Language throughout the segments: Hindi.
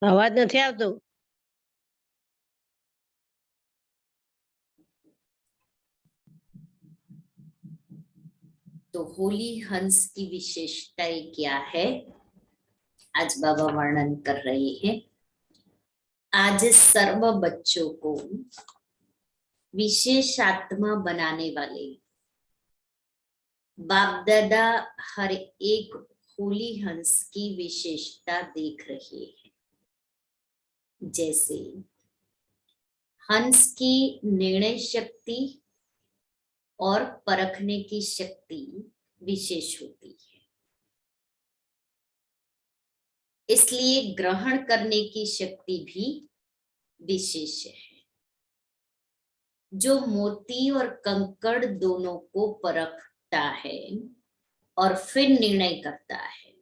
અવાજ નથી આવતો. तो होली हंस की विशेषताएं क्या है, आज बाबा वर्णन कर रहे हैं। आज सर्व बच्चों को विशेष आत्मा बनाने वाले बाप दादा हर एक होली हंस की विशेषता देख रहे हैं। जैसे हंस की निर्णय शक्ति और परखने की शक्ति विशेष होती है, इसलिए ग्रहण करने की शक्ति भी विशेष है। जो मोती और कंकड़ दोनों को परखता है और फिर निर्णय करता है,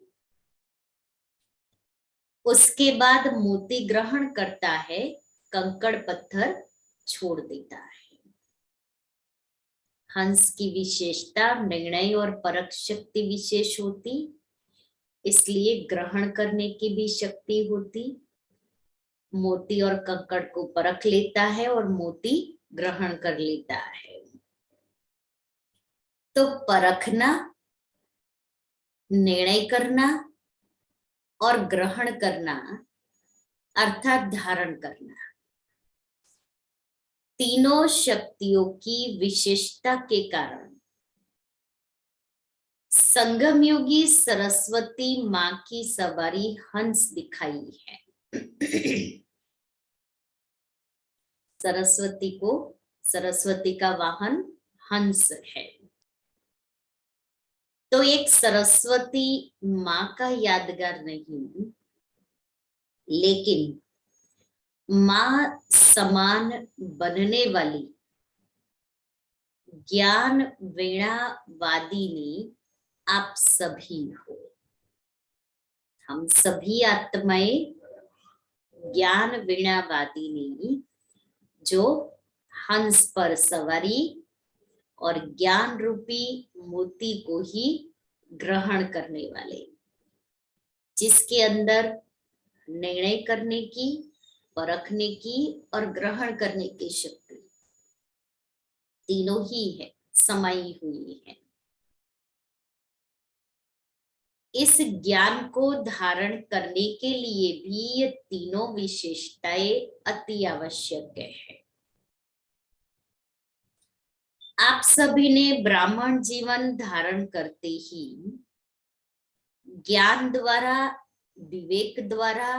उसके बाद मोती ग्रहण करता है, कंकड़ पत्थर छोड़ देता है। हंस की विशेषता निर्णय और परख शक्ति विशेष होती, इसलिए ग्रहण करने की भी शक्ति होती। मोती और कंकड़ को परख लेता है और मोती ग्रहण कर लेता है। तो परखना, निर्णय करना और ग्रहण करना अर्थात धारण करना, तीनों शक्तियों की विशेषता के कारण संगम योगी सरस्वती माँ की सवारी हंस दिखाई है। सरस्वती का वाहन हंस है। तो एक सरस्वती माँ का यादगार नहीं, लेकिन माँ समान बनने वाली ज्ञान वीणा वादिनी आप सभी हो। हम सभी आत्माएं ज्ञान वीणा वादिनी, जो हंस पर सवारी और ज्ञान रूपी मोती को ही ग्रहण करने वाले, जिसके अंदर निर्णय करने की, परखने की और ग्रहण करने की शक्ति तीनों ही है, समाई हुई है। इस ज्ञान को धारण करने के लिए भी ये तीनों विशेषताएं अति आवश्यक है। आप सभी ने ब्राह्मण जीवन धारण करते ही ज्ञान द्वारा, विवेक द्वारा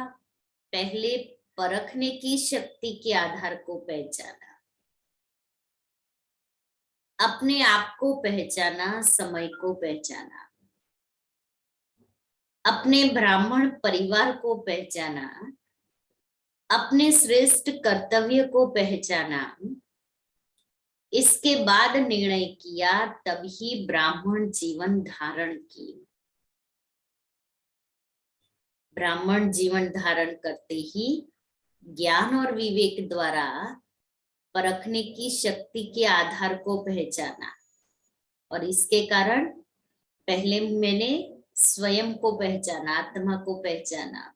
पहले परखने की शक्ति के आधार को पहचाना, अपने आप को पहचाना, समय को पहचाना, अपने ब्राह्मण परिवार को पहचाना, अपने श्रेष्ठ कर्तव्य को पहचाना, इसके बाद निर्णय किया, तभी ब्राह्मण जीवन धारण की। ब्राह्मण जीवन धारण करते ही ज्ञान और विवेक द्वारा परखने की शक्ति के आधार को पहचाना, और इसके कारण पहले मैंने स्वयं को पहचाना, आत्मा को पहचाना।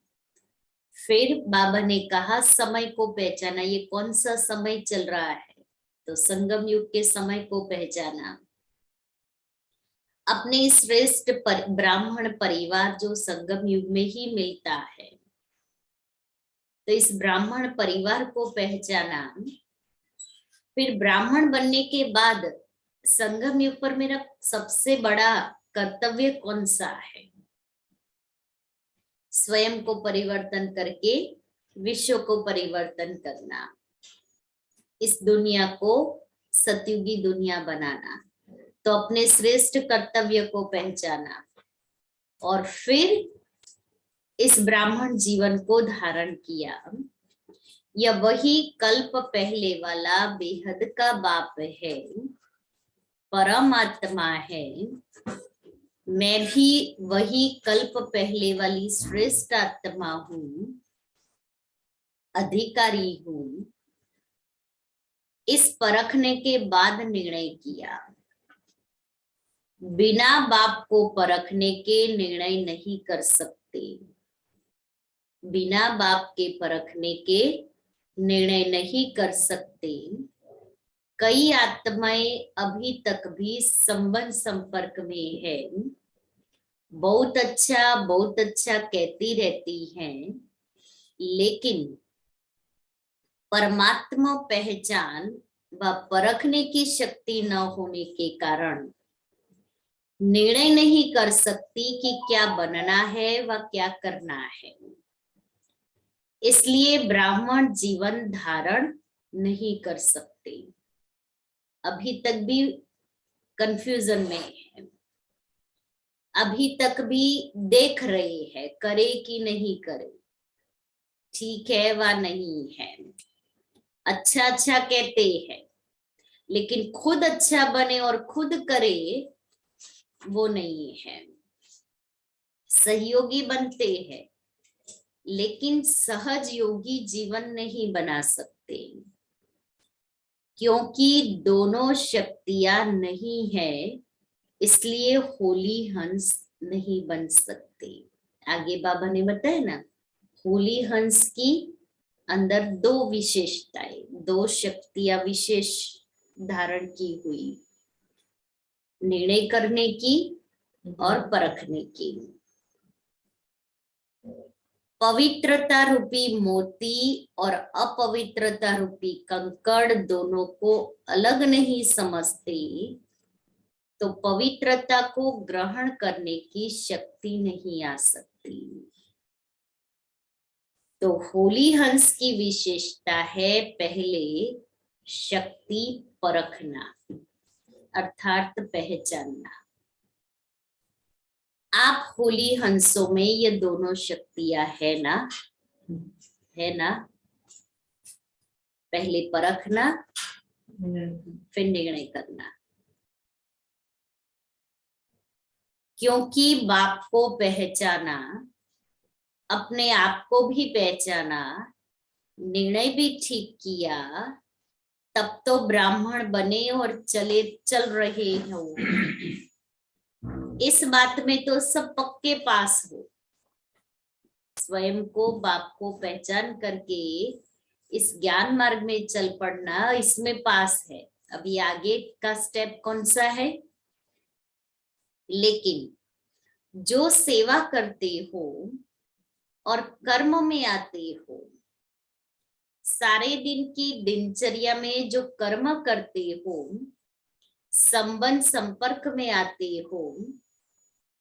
फिर बाबा ने कहा समय को पहचाना, ये कौन सा समय चल रहा है, तो संगम युग के समय को पहचाना। अपने श्रेष्ठ ब्राह्मण परिवार जो संगम युग में ही मिलता है, तो इस ब्राह्मण परिवार को पहचाना। फिर ब्राह्मण बनने के बाद संगम युग पर मेरा सबसे बड़ा कर्तव्य कौन सा है, स्वयं को परिवर्तन करके विश्व को परिवर्तन करना, इस दुनिया को सतयुगी दुनिया बनाना। तो अपने श्रेष्ठ कर्तव्य को पहचाना और फिर इस ब्राह्मण जीवन को धारण किया। यह वही कल्प पहले वाला बेहद का बाप है, परमात्मा है। मैं भी वही कल्प पहले वाली श्रेष्ठ आत्मा हूँ, अधिकारी हूँ। इस परखने के बाद निर्णय किया, बिना बाप को परखने के निर्णय नहीं कर सकते। बिना बाप के परखने के निर्णय नहीं कर सकते। कई आत्माएं अभी तक भी संबंध संपर्क में है, बहुत अच्छा कहती रहती हैं, लेकिन परमात्मा पहचान व परखने की शक्ति न होने के कारण निर्णय नहीं कर सकती कि क्या बनना है व क्या करना है। इसलिए ब्राह्मण जीवन धारण नहीं कर सकते। अभी तक भी कंफ्यूजन में है, अभी तक भी देख रहे हैं करे कि नहीं करे, ठीक है व नहीं है। अच्छा कहते हैं, लेकिन खुद अच्छा बने और खुद करे वो नहीं है। सहयोगी बनते हैं, लेकिन सहज योगी जीवन नहीं बना सकते, क्योंकि दोनों शक्तियां नहीं है, इसलिए होली हंस नहीं बन सकते। आगे बाबा ने बताया ना, होली हंस की अंदर दो विशेषताएं, दो शक्तियां विशेष धारण की हुई, निर्णय करने की और परखने की। पवित्रता रूपी मोती और अपवित्रता रूपी कंकड़ दोनों को अलग नहीं समझते, तो पवित्रता को ग्रहण करने की शक्ति नहीं आ सकती। तो होली हंस की विशेषता है पहले शक्ति परखना, अर्थात पहचानना। आप होली हंसों में ये दोनों शक्तियां है ना, है ना? पहले परखना फिर निर्णय करना। क्योंकि बाप को पहचाना, अपने आप को भी पहचाना, निर्णय भी ठीक किया, तब तो ब्राह्मण बने और चल रहे हो। इस बात में तो सब पक्के पास हो। स्वयं को बाप को पहचान करके इस ज्ञान मार्ग में चल पड़ना, इसमें पास है। अभी आगे का स्टेप कौन सा है? लेकिन जो सेवा करते हो और कर्म में आते हो, सारे दिन की दिनचर्या में जो कर्म करते हो, संबंध संपर्क में आते हो,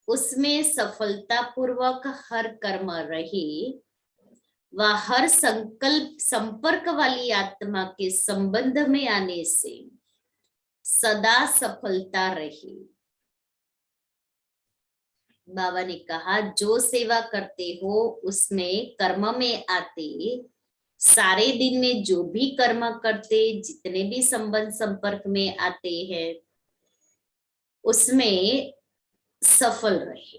उसमें सफलता पूर्वक हर कर्म रहे व हर संकल्प संपर्क वाली आत्मा के संबंध में आने से सदा सफलता रहे। बाबा ने कहा जो सेवा करते हो उसमें कर्म में आते, सारे दिन में जो भी कर्म करते, जितने भी संबंध संपर्क में आते हैं, उसमें सफल रहे।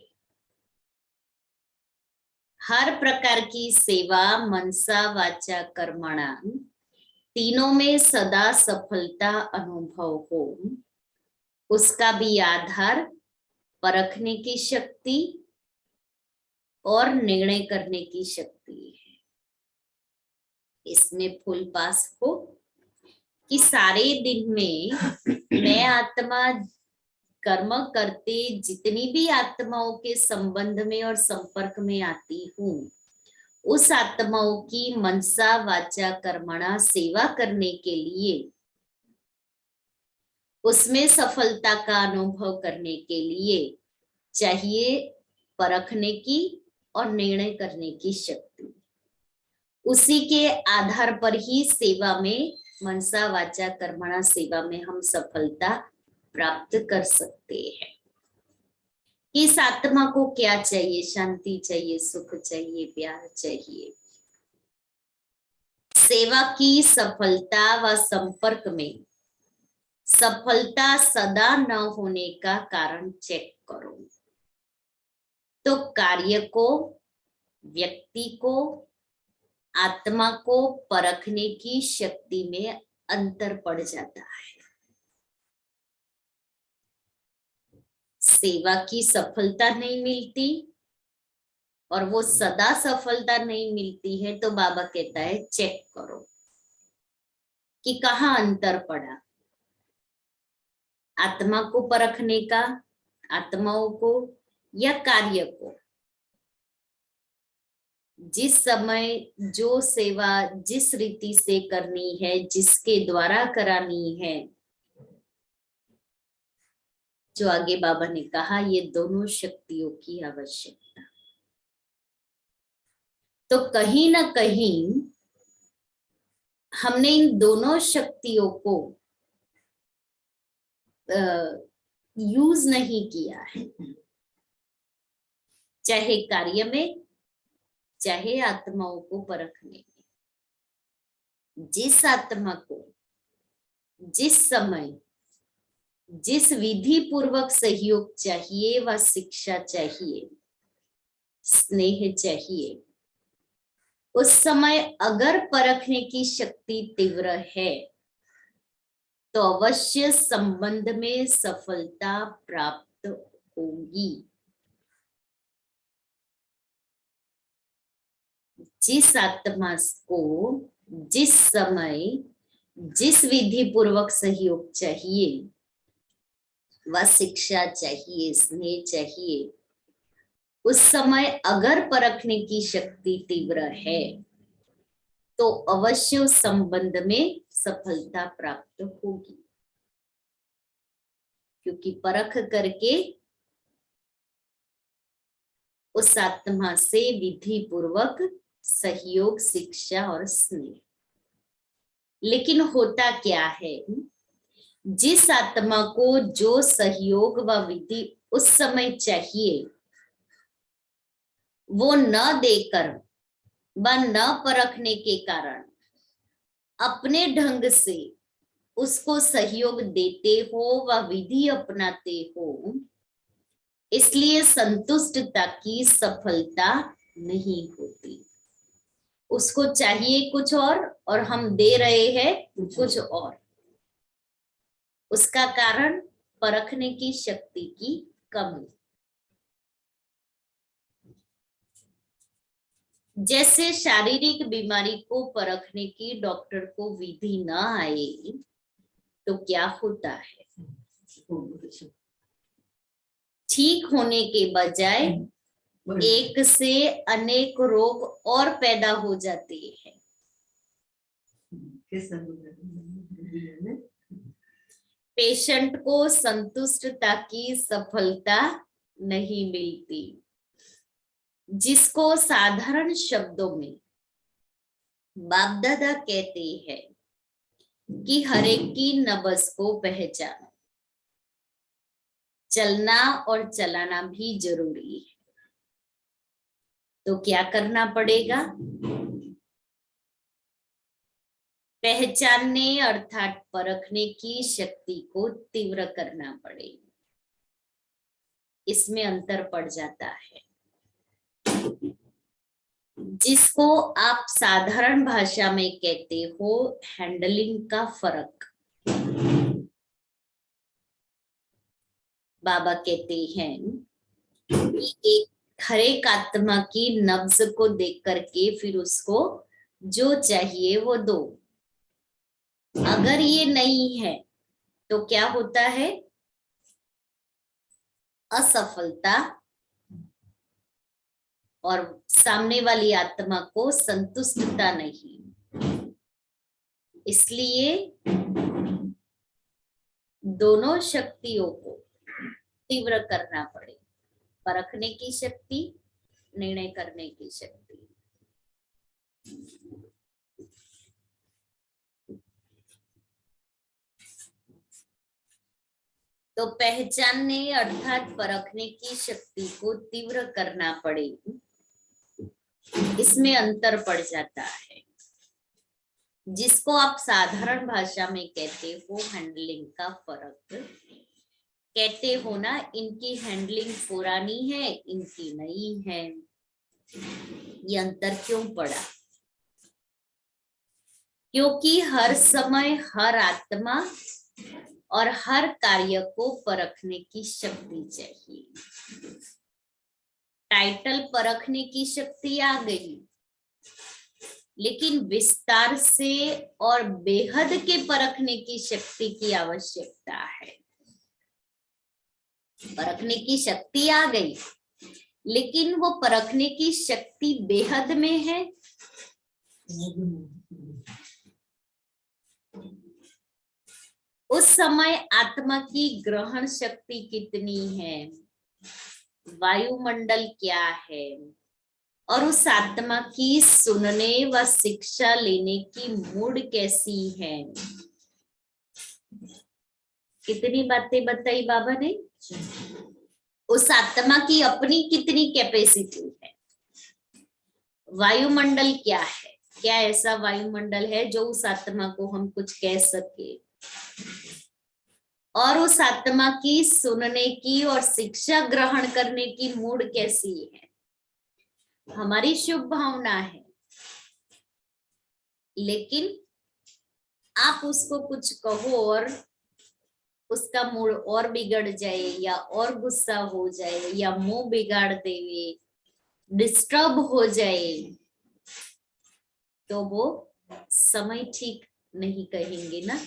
हर प्रकार की सेवा मनसा वाचा कर्मणा, तीनों में सदा सफलता अनुभव हो, उसका भी आधार परखने की शक्ति और निर्णय करने की शक्ति है। इसमें फुल पास हो कि सारे दिन में मैं आत्मा कर्म करते जितनी भी आत्माओं के संबंध में और संपर्क में आती हूँ, उस आत्माओं की मनसा वाचा कर्मणा सेवा करने के लिए, उसमें सफलता का अनुभव करने के लिए चाहिए परखने की और निर्णय करने की शक्ति। उसी के आधार पर ही सेवा में, मनसा वाचा कर्मणा सेवा में हम सफलता प्राप्त कर सकते हैं। इस आत्मा को क्या चाहिए? शांति चाहिए, सुख चाहिए, प्यार चाहिए। सेवा की सफलता व संपर्क में सफलता सदा न होने का कारण चेक करो, तो कार्य को, व्यक्ति को, आत्मा को परखने की शक्ति में अंतर पड़ जाता है। सेवा की सफलता नहीं मिलती और वो सदा सफलता नहीं मिलती है, तो बाबा कहता है चेक करो कि कहाँ अंतर पड़ा, आत्मा को परखने का, आत्माओं को, या कार्य को। जिस समय जो सेवा जिस रीति से करनी है, जिसके द्वारा करानी है, जो आगे बाबा ने कहा, ये दोनों शक्तियों की आवश्यकता। तो कहीं ना कहीं हमने इन दोनों शक्तियों को यूज नहीं किया है, चाहे कार्य में, चाहे आत्माओं को परखने में। जिस आत्मा को जिस समय जिस विधि पूर्वक सहयोग चाहिए, व शिक्षा चाहिए, स्नेह चाहिए, उस समय अगर परखने की शक्ति तीव्र है, तो अवश्य संबंध में सफलता प्राप्त होगी। जिस आत्मा को जिस समय जिस विधि पूर्वक सहयोग चाहिए, व शिक्षा चाहिए, स्नेह चाहिए, उस समय अगर परखने की शक्ति तीव्र है, तो अवश्य उस संबंध में सफलता प्राप्त होगी। क्योंकि परख करके उस आत्मा से विधि पूर्वक सहयोग, शिक्षा और स्नेह। लेकिन होता क्या है, जिस आत्मा को जो सहयोग व विधि उस समय चाहिए, वो न देकर व न परखने के कारण अपने ढंग से उसको सहयोग देते हो व विधि अपनाते हो, इसलिए संतुष्टता की सफलता नहीं होती। उसको चाहिए कुछ और हम दे रहे हैं कुछ और। उसका कारण परखने की शक्ति की कमी। जैसे शारीरिक बीमारी को परखने की डॉक्टर को विधि न आए, तो क्या होता है, ठीक होने के बजाय एक से अनेक रोग और पैदा हो जाते हैं। पेशेंट को संतुष्टता की सफलता नहीं मिलती, जिसको साधारण शब्दों में बाप दादा कहते हैं कि हर एक की नब्ज को पहचानो। चलना और चलाना भी जरूरी है। तो क्या करना पड़ेगा, पहचानने अर्थात परखने की शक्ति को तीव्र करना पड़ेगा। इसमें अंतर पड़ जाता है। जिसको आप साधारण भाषा में कहते हो हैंडलिंग का फर्क। बाबा कहते हैं कि एक हर एक आत्मा की नब्ज को देख करके फिर उसको जो चाहिए वो दो। अगर ये नहीं है तो क्या होता है, असफलता, और सामने वाली आत्मा को संतुष्टता नहीं। इसलिए दोनों शक्तियों को तीव्र करना पड़े, परखने की शक्ति, निर्णय करने की शक्ति। तो पहचानने अर्थात परखने की शक्ति को तीव्र करना पड़े, इसमें अंतर पड़ जाता है। जिसको आप साधारण भाषा में कहते हो हैंडलिंग का फर्क, कहते हो ना इनकी हैंडलिंग पुरानी है, इनकी नई है। ये अंतर क्यों पड़ा? क्योंकि हर समय हर आत्मा और हर कार्य को परखने की शक्ति चाहिए। टाइटल परखने की शक्ति आ गई, लेकिन विस्तार से और बेहद के परखने की शक्ति की आवश्यकता है। परखने की शक्ति आ गई, लेकिन वो परखने की शक्ति बेहद में है। उस समय आत्मा की ग्रहण शक्ति कितनी है, वायुमंडल क्या है, और उस आत्मा की सुनने व शिक्षा लेने की मूड कैसी है। कितनी बातें बताई बाबा ने। उस आत्मा की अपनी कितनी कैपेसिटी है, वायुमंडल क्या है, क्या ऐसा वायुमंडल है जो उस आत्मा को हम कुछ कह सके, और उस आत्मा की सुनने की और शिक्षा ग्रहण करने की मूड कैसी है। हमारी शुभ भावना है, लेकिन आप उसको कुछ कहो और उसका मूड और बिगड़ जाए, या और गुस्सा हो जाए, या मुंह बिगाड़ देवे, डिस्टर्ब हो जाए, तो वो समय ठीक नहीं कहेंगे ना।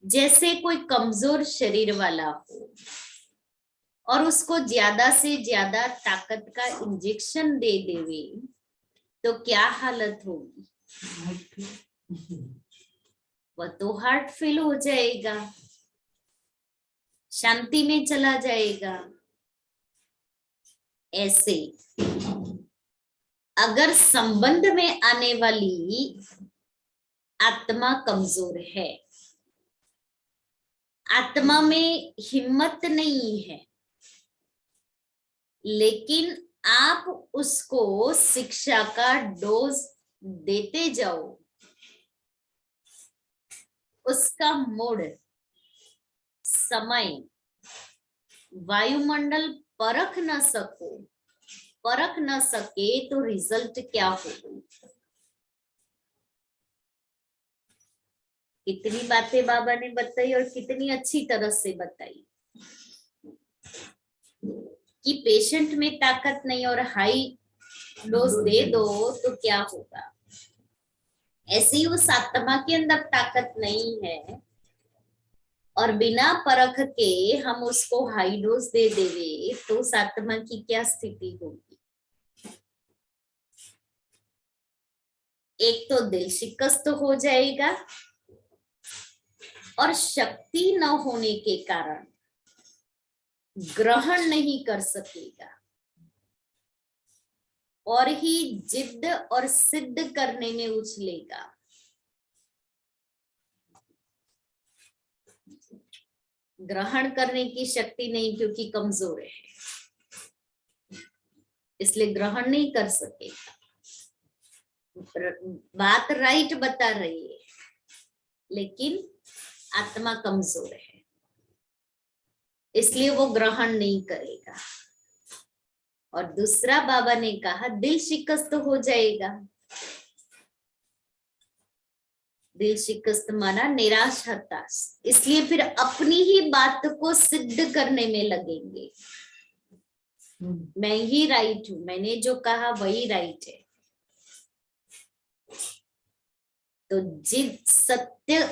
जैसे कोई कमजोर शरीर वाला हो और उसको ज्यादा से ज्यादा ताकत का इंजेक्शन दे देवे, तो क्या हालत होगी। वह तो हार्ट फेल हो जाएगा, शांति में चला जाएगा। ऐसे अगर संबंध में आने वाली आत्मा कमजोर है, आत्मा में हिम्मत नहीं है, लेकिन आप उसको शिक्षा का डोज देते जाओ, उसका मूड, समय, वायुमंडल परख न सके तो रिजल्ट क्या होगी। कितनी बातें बाबा ने बताई और कितनी अच्छी तरह से बताई कि पेशेंट में ताकत नहीं और हाई डोज दे दो तो क्या होगा। ऐसे ही उस आत्मा के अंदर ताकत नहीं है और बिना परख के हम उसको हाई डोज दे देवे, तो उस आत्मा की क्या स्थिति होगी। एक तो दिल शिकस्त हो जाएगा, और शक्ति न होने के कारण ग्रहण नहीं कर सकेगा, और ही जिद्द और सिद्ध करने में उछलेगा। ग्रहण करने की शक्ति नहीं, क्योंकि कमजोर है, इसलिए ग्रहण नहीं कर सकेगा। बात राइट बता रही है, लेकिन आत्मा कमजोर है, इसलिए वो ग्रहण नहीं करेगा। और दूसरा बाबा ने कहा दिल शिकस्त हो जाएगा। दिल शिकस्त माना निराश, हताश, इसलिए फिर अपनी ही बात को सिद्ध करने में लगेंगे। मैं ही राइट हूं, मैंने जो कहा वही राइट है। तो जिद सत्य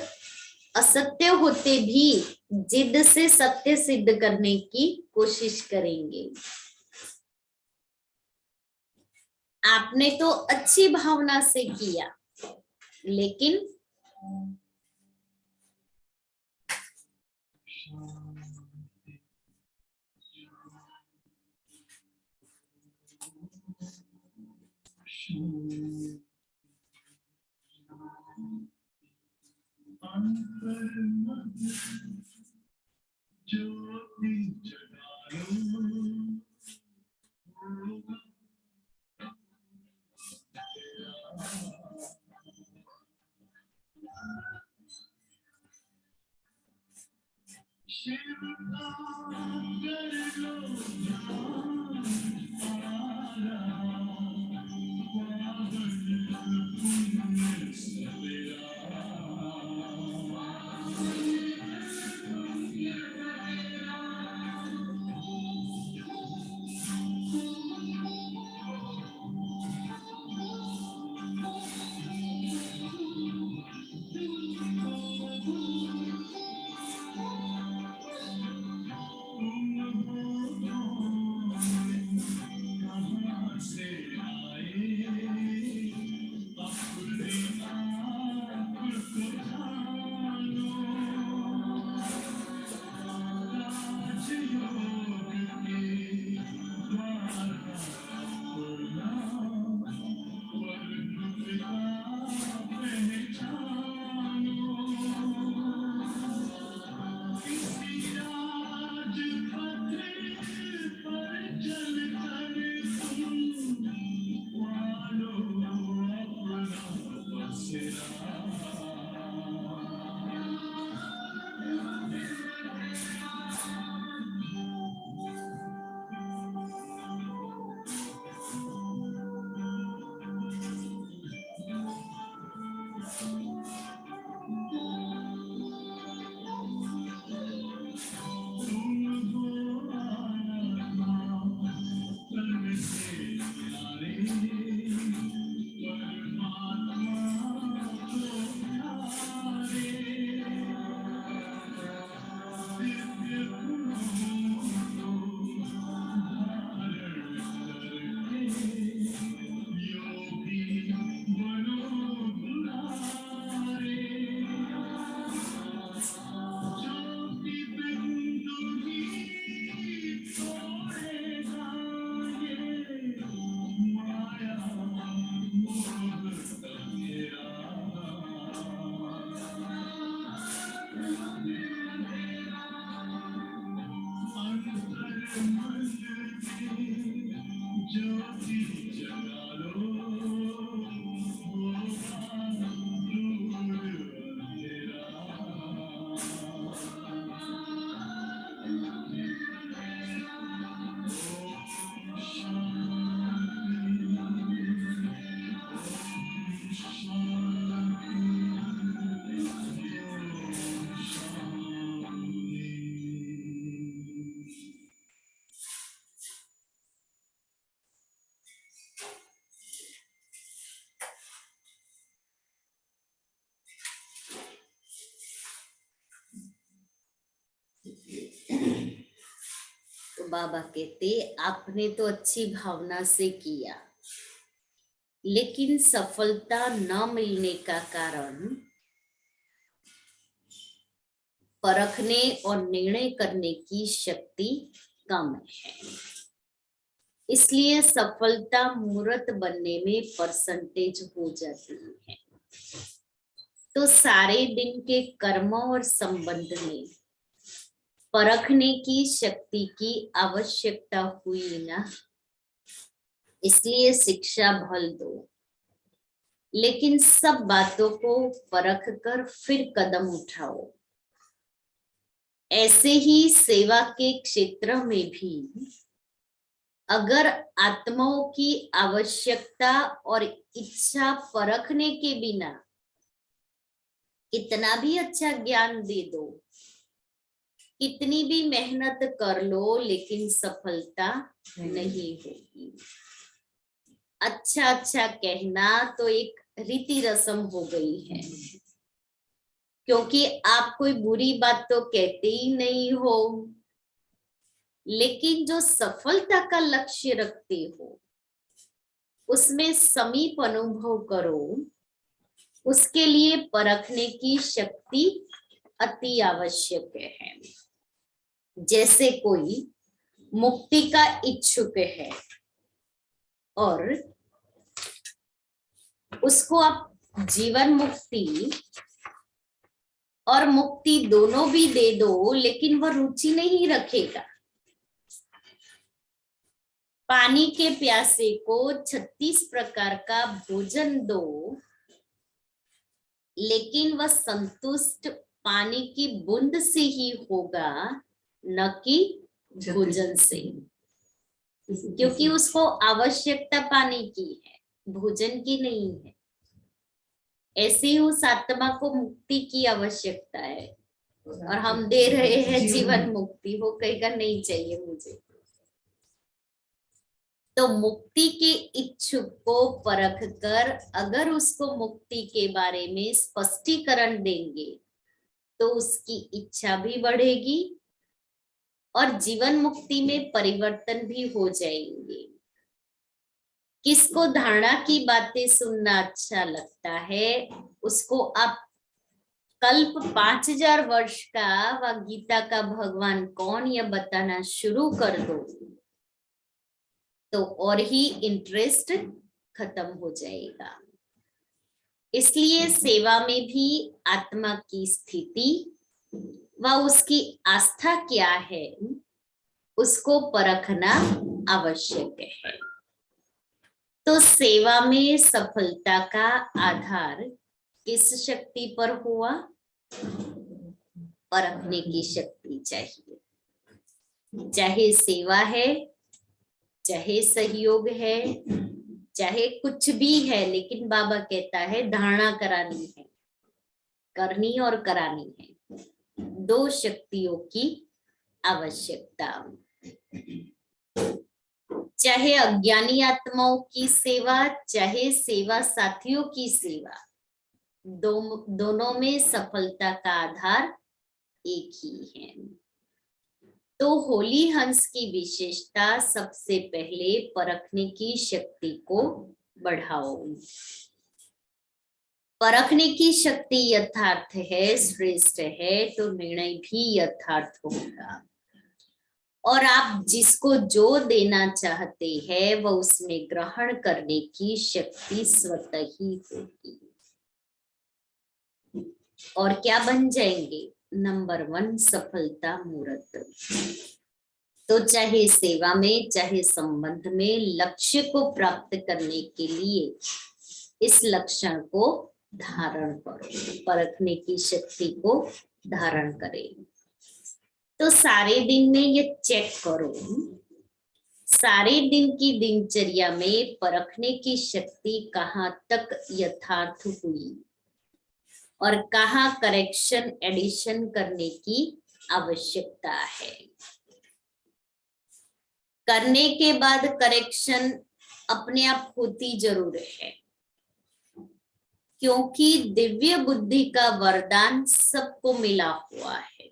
असत्य होते भी जिद से सत्य सिद्ध करने की कोशिश करेंगे। आपने तो अच्छी भावना से किया, लेकिन तो बाबा कहते आपने तो अच्छी भावना से किया, लेकिन सफलता न मिलने का कारण परखने और निर्णय करने की शक्ति कम है। इसलिए सफलता मूर्त बनने में परसेंटेज हो जाती है। तो सारे दिन के कर्मों और संबंध में परखने की शक्ति की आवश्यकता हुई ना, इसलिए शिक्षा भल दो, लेकिन सब बातों को परख कर फिर कदम उठाओ। ऐसे ही सेवा के क्षेत्र में भी अगर आत्माओं की आवश्यकता और इच्छा परखने के बिना कितना भी अच्छा ज्ञान दे दो, कितनी भी मेहनत कर लो, लेकिन सफलता नहीं होगी। अच्छा अच्छा कहना तो एक रीति रस्म हो गई है, क्योंकि आप कोई बुरी बात तो कहते ही नहीं हो, लेकिन जो सफलता का लक्ष्य रखते हो उसमें समीप अनुभव करो, उसके लिए परखने की शक्ति अति आवश्यक है। जैसे कोई मुक्ति का इच्छुक है और उसको आप जीवन मुक्ति और मुक्ति दोनों भी दे दो, लेकिन वह रुचि नहीं रखेगा। पानी के प्यासे को 36 प्रकार का भोजन दो, लेकिन वह संतुष्ट पानी की बूंद से ही होगा, न कि भोजन से, क्योंकि उसको आवश्यकता पानी की है, भोजन की नहीं है। ऐसे ही उस आत्मा को मुक्ति की आवश्यकता है और हम दे रहे हैं जीवन मुक्ति। वो कहेगा नहीं चाहिए मुझे। तो मुक्ति के इच्छुक को परख कर अगर उसको मुक्ति के बारे में स्पष्टीकरण देंगे तो उसकी इच्छा भी बढ़ेगी और जीवन मुक्ति में परिवर्तन भी हो जाएंगे। किसको धारणा की बातें सुनना अच्छा लगता है, उसको आप कल्प 5000 वर्ष का व गीता का भगवान कौन यह बताना शुरू कर दो तो और ही इंटरेस्ट खत्म हो जाएगा। इसलिए सेवा में भी आत्मा की स्थिति व उसकी आस्था क्या है उसको परखना आवश्यक है। तो सेवा में सफलता का आधार किस शक्ति पर हुआ? परखने की शक्ति चाहिए। चाहे सेवा है, चाहे सहयोग है, चाहे कुछ भी है, लेकिन बाबा कहता है धारणा करानी है, करनी और करानी है। दो शक्तियों की आवश्यकता। चाहे अज्ञानी आत्माओं की सेवा, चाहे सेवा साथियों की सेवा, दोनों में सफलता का आधार एक ही है। तो होली हंस की विशेषता सबसे पहले परखने की शक्ति को बढ़ाओ। परखने की शक्ति यथार्थ है, श्रेष्ठ है, तो निर्णय भी यथार्थ होगा। और आप जिसको जो देना चाहते हैं वह उसमें ग्रहण करने की शक्ति स्वतः ही होगी। और क्या बन जाएंगे? नंबर 1 सफलता मूर्त। तो चाहे सेवा में, चाहे संबंध में, लक्ष्य को प्राप्त करने के लिए इस लक्षण को धारण करो, परखने की शक्ति को धारण करें। तो सारे दिन में ये चेक करो, सारे दिन की दिनचर्या में परखने की शक्ति कहाँ तक यथार्थ हुई और कहाँ करेक्शन एडिशन करने की आवश्यकता है। करने के बाद करेक्शन अपने आप होती जरूर है, क्योंकि दिव्य बुद्धि का वरदान सबको मिला हुआ है।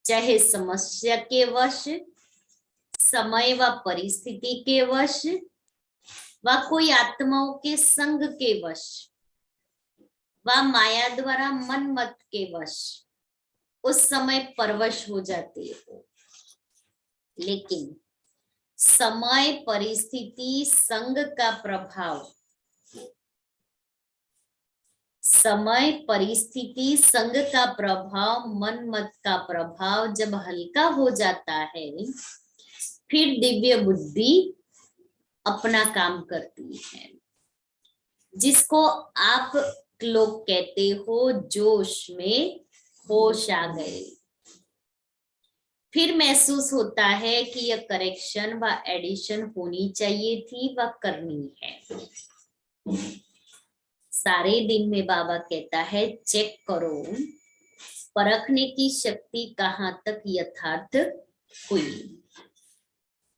चाहे समस्या के वश, समय व परिस्थिति के वश, व कोई आत्माओं के संग के वश, व माया द्वारा मन मत के वश उस समय परवश हो जाते हो। लेकिन समय, परिस्थिति, संग का प्रभाव, समय, परिस्थिति, संग का प्रभाव, मन मत का प्रभाव जब हल्का हो जाता है, फिर दिव्य बुद्धि अपना काम करती है, जिसको आप लोग कहते हो जोश में होश आ गए। फिर महसूस होता है कि यह करेक्शन व एडिशन होनी चाहिए थी व करनी है। सारे दिन में बाबा कहता है चेक करो, परखने की शक्ति कहाँ तक यथार्थ हुई।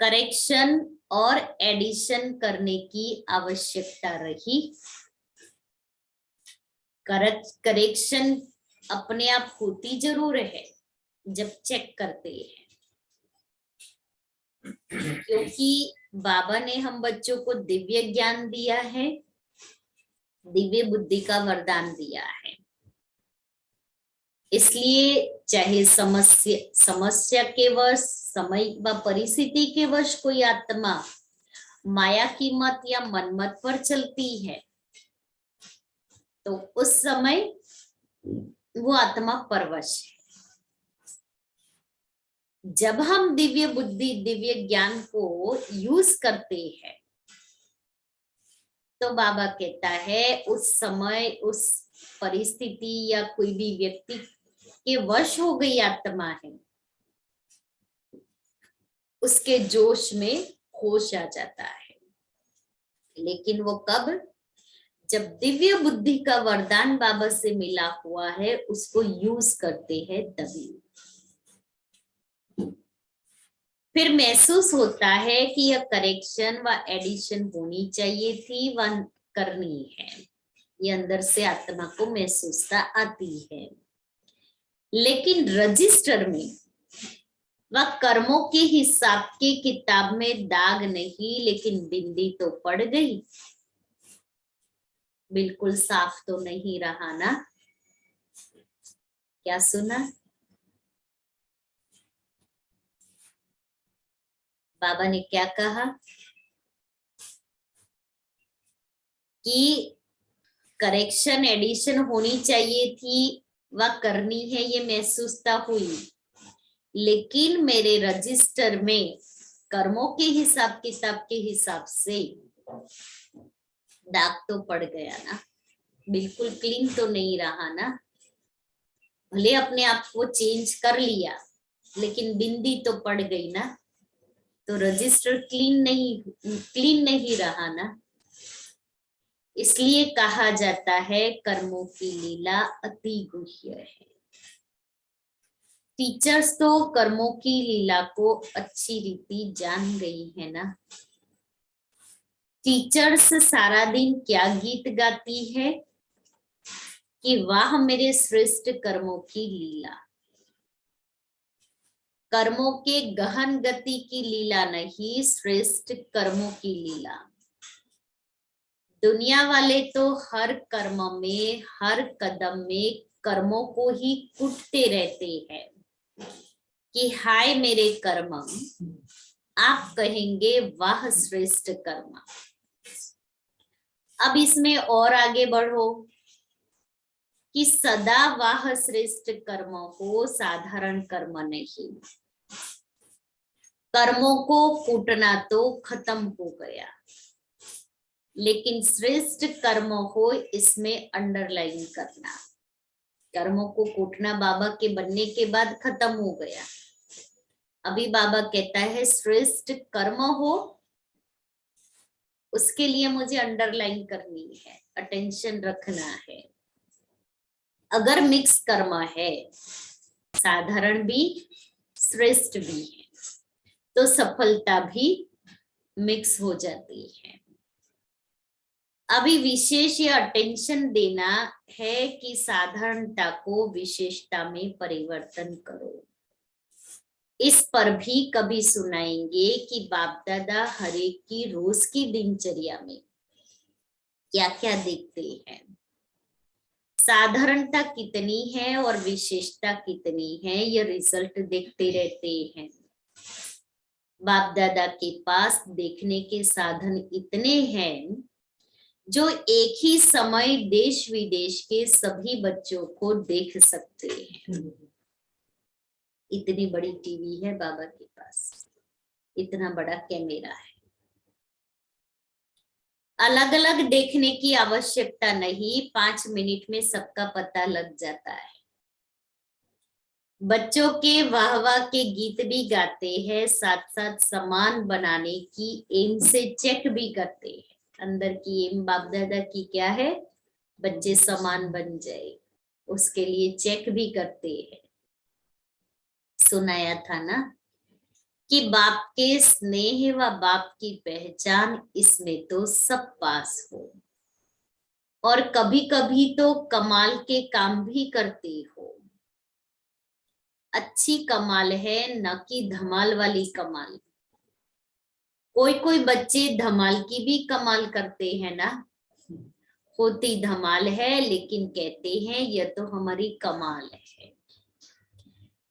करेक्शन और एडिशन करने की आवश्यकता रही। करेक्शन अपने आप होती जरूर है जब चेक करते हैं, क्योंकि बाबा ने हम बच्चों को दिव्य ज्ञान दिया है, दिव्य बुद्धि का वरदान दिया है। इसलिए चाहे समस्या के वश, समय व परिस्थिति के वश कोई आत्मा माया की मत या मनमत पर चलती है, तो उस समय वो आत्मा परवश है। जब हम दिव्य बुद्धि, दिव्य ज्ञान को यूज करते हैं, तो बाबा कहता है उस समय, उस परिस्थिति या कोई भी व्यक्ति के वश हो गई आत्मा है, उसके जोश में होश आ जाता है। लेकिन वो कब? जब दिव्य बुद्धि का वरदान बाबा से मिला हुआ है, उसको यूज करते हैं तभी। फिर महसूस होता है कि यह करेक्शन व एडिशन होनी चाहिए थी व करनी है। ये अंदर से आत्मा को महसूसता आती है। लेकिन रजिस्टर में व कर्मों के हिसाब की किताब में दाग नहीं, लेकिन बिंदी तो पड़ गई। बिल्कुल साफ तो नहीं रहा ना? क्या सुना? बाबा ने क्या कहा कि करेक्शन एडिशन होनी चाहिए थी व करनी है, ये महसूसता हुई, लेकिन मेरे रजिस्टर में कर्मों के हिसाब किताब के हिसाब से दाग तो पड़ गया ना। बिल्कुल क्लीन तो नहीं रहा ना, भले अपने आप को चेंज कर लिया लेकिन बिंदी तो पड़ गई ना, तो रजिस्टर क्लीन नहीं रहा ना। इसलिए कहा जाता है कर्मों की लीला अति गुह्य है। टीचर्स तो कर्मों की लीला को अच्छी रीति जान गई है ना। टीचर्स सारा दिन क्या गीत गाती है कि वाह मेरे श्रेष्ठ कर्मों की लीला। कर्मों के गहन गति की लीला नहीं, श्रेष्ठ कर्मों की लीला। दुनिया वाले तो हर कर्म में, हर कदम में कर्मों को ही कूटते रहते हैं कि हाय मेरे कर्म। आप कहेंगे वाह श्रेष्ठ कर्म। अब इसमें और आगे बढ़ो कि सदा वाह श्रेष्ठ कर्म हो, साधारण कर्म नहीं। कर्मों को कूटना तो खत्म हो गया, लेकिन श्रेष्ठ कर्म हो इसमें अंडरलाइन करना। कर्मों को कूटना बाबा के बनने के बाद खत्म हो गया। अभी बाबा कहता है श्रेष्ठ कर्म हो, उसके लिए मुझे अंडरलाइन करनी है, अटेंशन रखना है। अगर मिक्स कर्म है, साधारण भी श्रेष्ठ भी है, तो सफलता भी मिक्स हो जाती है। अभी विशेष ये अटेंशन देना है कि साधारणता को विशेषता में परिवर्तन करो। इस पर भी कभी सुनाएंगे कि बाप दादा हरेक की रोज की दिनचर्या में क्या क्या देखते हैं, साधारणता कितनी है और विशेषता कितनी है, ये रिजल्ट देखते रहते हैं। बाप दादा के पास देखने के साधन इतने हैं जो एक ही समय देश विदेश के सभी बच्चों को देख सकते हैं। इतनी बड़ी टीवी है बाबा के पास, इतना बड़ा कैमरा है। अलग अलग देखने की आवश्यकता नहीं, 5 मिनट में सबका पता लग जाता है। बच्चों के वाह वाह के गीत भी गाते हैं, साथ साथ सामान बनाने की एम से चेक भी करते हैं। अंदर की एम बाप दादा की क्या है, बच्चे सामान बन जाए, उसके लिए चेक भी करते हैं। सुनाया था ना कि बाप के स्नेह व बाप की पहचान, इसमें तो सब पास हो। और कभी कभी तो कमाल के काम भी करते हो। अच्छी कमाल है, न कि धमाल वाली कमाल। कोई कोई बच्चे धमाल की भी कमाल करते हैं ना, होती धमाल है लेकिन कहते हैं यह तो हमारी कमाल है।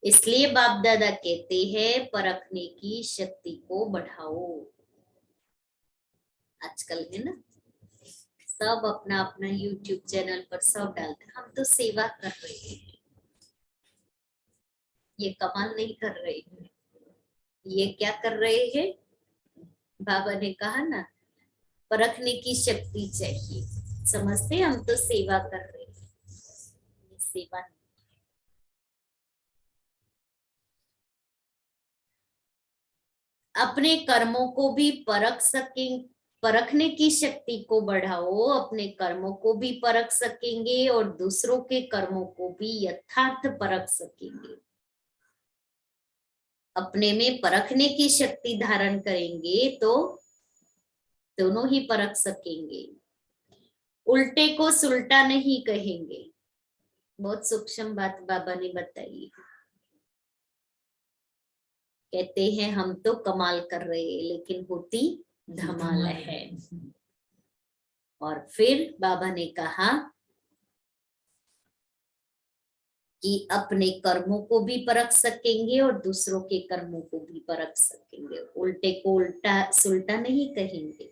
इसलिए बाप दादा कहते हैं परखने की शक्ति को बढ़ाओ। आजकल है ना सब अपना अपना YouTube चैनल पर सब डालते हैं, हम तो सेवा कर रहे हैं, ये कमाल नहीं कर रहे हैं। ये क्या कर रहे हैं, बाबा ने कहा ना परखने की शक्ति चाहिए। समझते हम तो सेवा कर रहे हैं, सेवा नहीं। अपने कर्मों को भी परख सकें, परखने की शक्ति को बढ़ाओ। अपने कर्मों को भी परख सकेंगे और दूसरों के कर्मों को भी यथार्थ परख सकेंगे। अपने में परखने की शक्ति धारण करेंगे तो दोनों ही परख सकेंगे। उल्टे को सुलटा नहीं कहेंगे। बहुत सूक्ष्म बात बाबा ने बताई। कहते हैं हम तो कमाल कर रहे हैं लेकिन होती धमाल है। और फिर बाबा ने कहा कि अपने कर्मों को भी परख सकेंगे और दूसरों के कर्मों को भी परख सकेंगे। उल्टे को उल्टा सुलटा नहीं कहेंगे।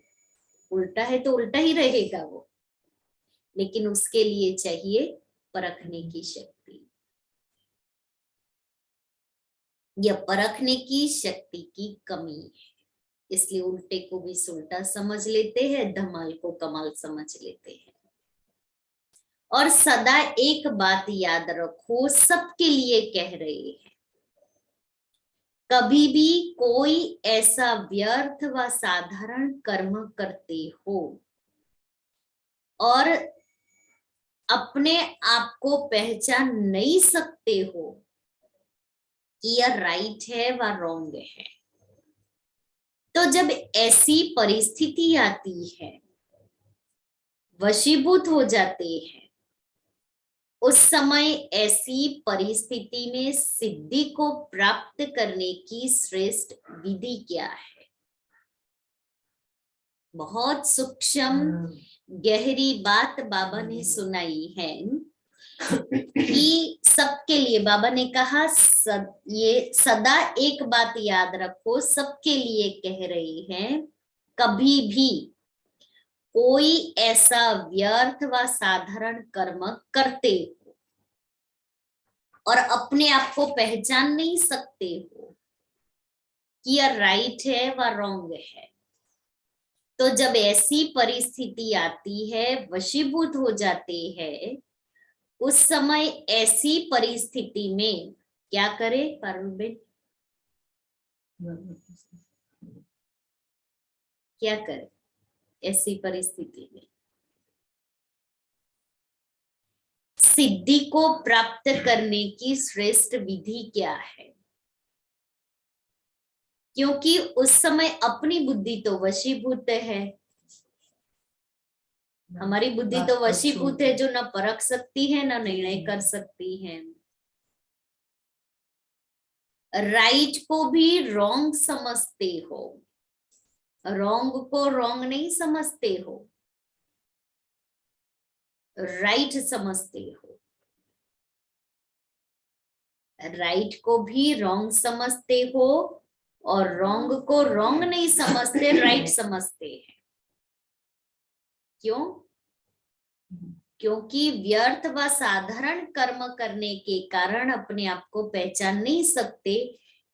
उल्टा है तो उल्टा ही रहेगा वो, लेकिन उसके लिए चाहिए परखने की शक्ति। यह परखने की शक्ति की कमी है, इसलिए उल्टे को भी सुलटा समझ लेते हैं, धमाल को कमाल समझ लेते हैं। और सदा एक बात याद रखो, सबके लिए कह रहे हैं, कभी भी कोई ऐसा व्यर्थ व साधारण कर्म करते हो और अपने आप को पहचान नहीं सकते हो कि यह राइट है व रॉन्ग है, तो जब ऐसी परिस्थिति आती है, वशीभूत हो जाते हैं, उस समय ऐसी परिस्थिति में सिद्धि को प्राप्त करने की श्रेष्ठ विधि क्या है? बहुत सूक्ष्म गहरी बात बाबा ने सुनाई है कि सबके लिए, बाबा ने कहा ये सदा एक बात याद रखो, सबके लिए कह रहे हैं, कभी भी कोई ऐसा व्यर्थ व साधारण कर्म करते हो और अपने आप को पहचान नहीं सकते हो कि यह राइट है व रॉन्ग है, तो जब ऐसी परिस्थिति आती है, वशीभूत हो जाते हैं, उस समय ऐसी परिस्थिति में क्या करे पारुल बेन? क्या करे ऐसी परिस्थिति में? सिद्धि को प्राप्त करने की श्रेष्ठ विधि क्या है? क्योंकि उस समय अपनी बुद्धि तो वशीभूत है, हमारी बुद्धि तो वशीभूत है, जो न परख सकती है न निर्णय कर सकती है। राइट को भी रॉन्ग समझते हो, रॉन्ग को रॉन्ग नहीं समझते हो, राइट समझते हो। राइट को भी रॉन्ग समझते हो और रॉन्ग को रॉन्ग नहीं समझते, राइट समझते हैं। क्यों? क्योंकि व्यर्थ व साधारण कर्म करने के कारण अपने आप को पहचान नहीं सकते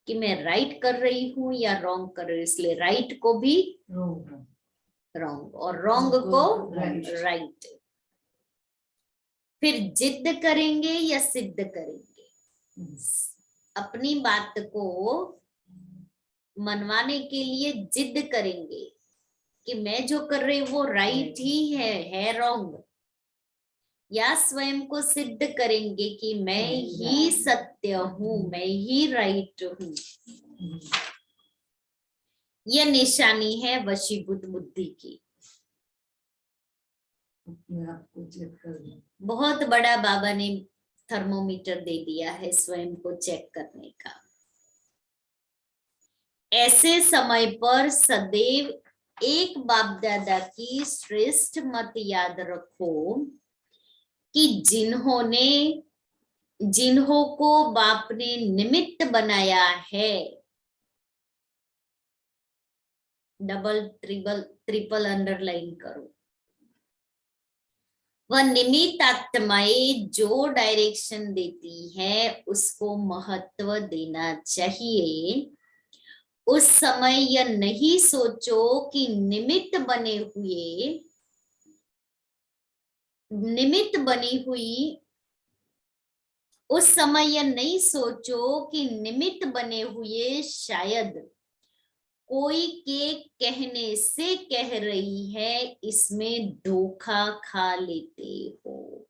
कि मैं राइट कर रही हूं या रॉन्ग कर रही हूं, इसलिए राइट को भी रॉन्ग और रॉन्ग को राइट। फिर जिद करेंगे या सिद्ध करेंगे, अपनी बात को मनवाने के लिए जिद करेंगे कि मैं जो कर रही हूं वो राइट ही है रॉन्ग, या स्वयं को सिद्ध करेंगे कि मैं ही सत्य हूं, मैं ही राइट हूं। यह निशानी है वशीभूत बुद्धि की। बहुत बड़ा बाबा ने थर्मोमीटर दे दिया है स्वयं को चेक करने का। ऐसे समय पर सदैव एक बाप दादा की श्रेष्ठ मत याद रखो कि जिन्हों को बाप ने निमित्त बनाया है, डबल ट्रिपल अंडरलाइन करो, वह निमित्त आत्माएं जो डायरेक्शन देती है उसको महत्व देना चाहिए। उस समय यह नहीं सोचो कि निमित्त बनी हुई उस समय यह नहीं सोचो कि निमित्त बने हुए शायद कोई के कहने से कह रही है, इसमें धोखा खा लेते हो।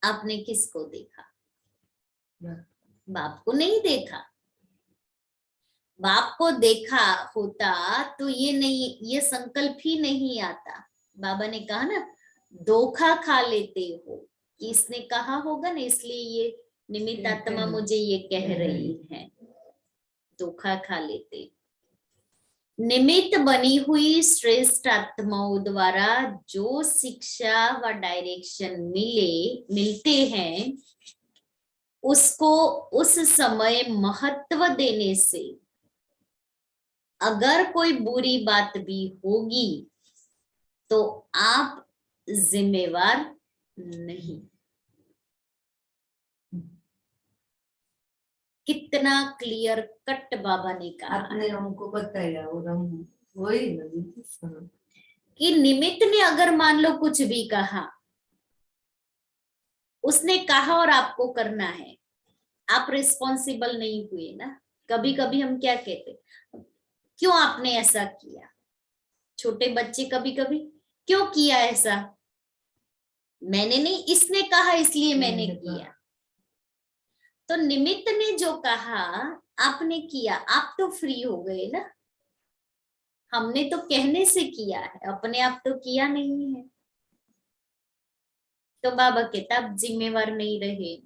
आपने किसको देखा? बाप को नहीं देखा। बाप को देखा होता तो ये संकल्प ही नहीं आता। बाबा ने कहा ना, धोखा खा लेते हो, इसने कहा होगा ना, इसलिए ये निमित्त आत्मा मुझे ये कह रही है, धोखा खा लेते। निमित्त बनी हुई श्रेष्ठ आत्माओं द्वारा जो शिक्षा व डायरेक्शन मिलते हैं, उसको उस समय महत्व देने से अगर कोई बुरी बात भी होगी तो आप जिम्मेवार नहीं। कितना क्लियर कट बाबा ने कहा। आपने हमको बताया और हम वही कि निमित्त ने अगर मान लो कुछ भी कहा, उसने कहा और आपको करना है, आप रिस्पॉन्सिबल नहीं हुए ना। कभी कभी हम क्या कहते, क्यों आपने ऐसा किया, छोटे बच्चे कभी कभी, क्यों किया ऐसा, मैंने नहीं, इसने कहा इसलिए मैंने किया। तो निमित्त ने जो कहा आपने किया, आप तो फ्री हो गए ना। हमने तो कहने से किया है, अपने आप तो किया नहीं है। तो बाबा कहता आप जिम्मेवार नहीं रहे।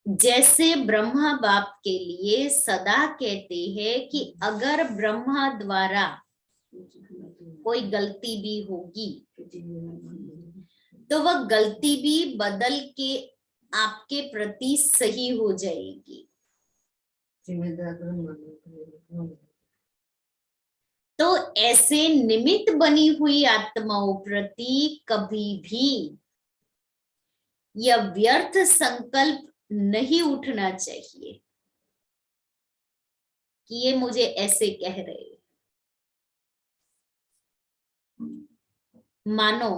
जैसे ब्रह्मा बाप के लिए सदा कहते हैं कि अगर ब्रह्मा द्वारा कोई गलती भी होगी तो वह गलती भी बदल के आपके प्रति सही हो जाएगी। तो ऐसे निमित्त बनी हुई आत्माओं प्रति कभी भी यह व्यर्थ संकल्प नहीं उठना चाहिए कि ये मुझे ऐसे कह रहे। मानो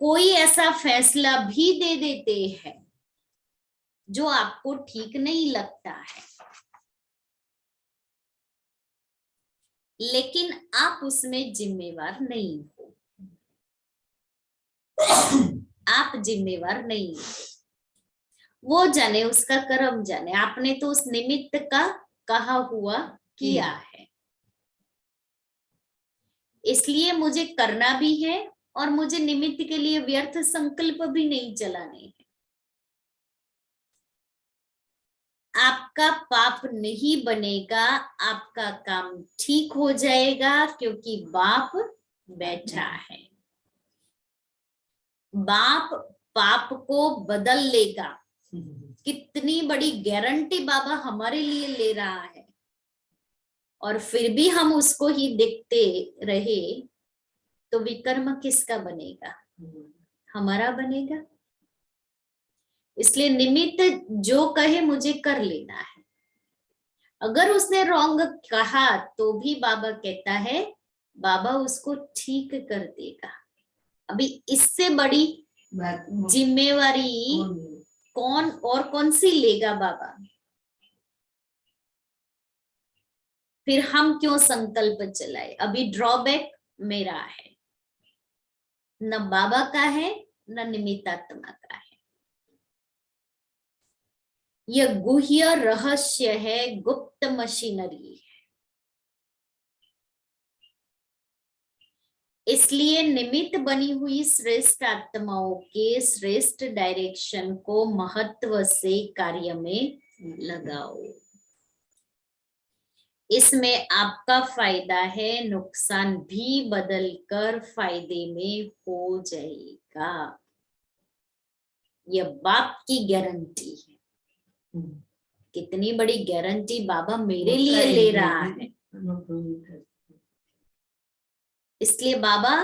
कोई ऐसा फैसला भी दे देते हैं जो आपको ठीक नहीं लगता है, लेकिन आप उसमें जिम्मेवार नहीं हो। आप जिम्मेवार नहीं हो, वो जाने, उसका कर्म जाने। आपने तो उस निमित्त का कहा हुआ किया है, इसलिए मुझे करना भी है और मुझे निमित्त के लिए व्यर्थ संकल्प भी नहीं चलाने हैं। आपका पाप नहीं बनेगा, आपका काम ठीक हो जाएगा, क्योंकि बाप बैठा है। बाप पाप को बदल लेगा। कितनी बड़ी गारंटी बाबा हमारे लिए ले रहा है, और फिर भी हम उसको ही देखते रहे तो विकर्म किसका बनेगा? हमारा बनेगा। इसलिए निमित्त जो कहे मुझे कर लेना है। अगर उसने रॉन्ग कहा तो भी बाबा कहता है बाबा उसको ठीक कर देगा। अभी इससे बड़ी जिम्मेवारी कौन और कौन सी लेगा बाबा? फिर हम क्यों संकल्प चलाए? अभी ड्रॉबैक मेरा है, न बाबा का है न निमित्तात्मा का है। यह गुह्य रहस्य है, गुप्त मशीनरी है। इसलिए निमित्त बनी हुई श्रेष्ठ आत्माओं के श्रेष्ठ डायरेक्शन को महत्व से कार्य में लगाओ। इसमें आपका फायदा है, नुकसान भी बदलकर फायदे में हो जाएगा। यह बाप की गारंटी है। कितनी बड़ी गारंटी बाबा मेरे लिए ले रहा है। इसलिए बाबा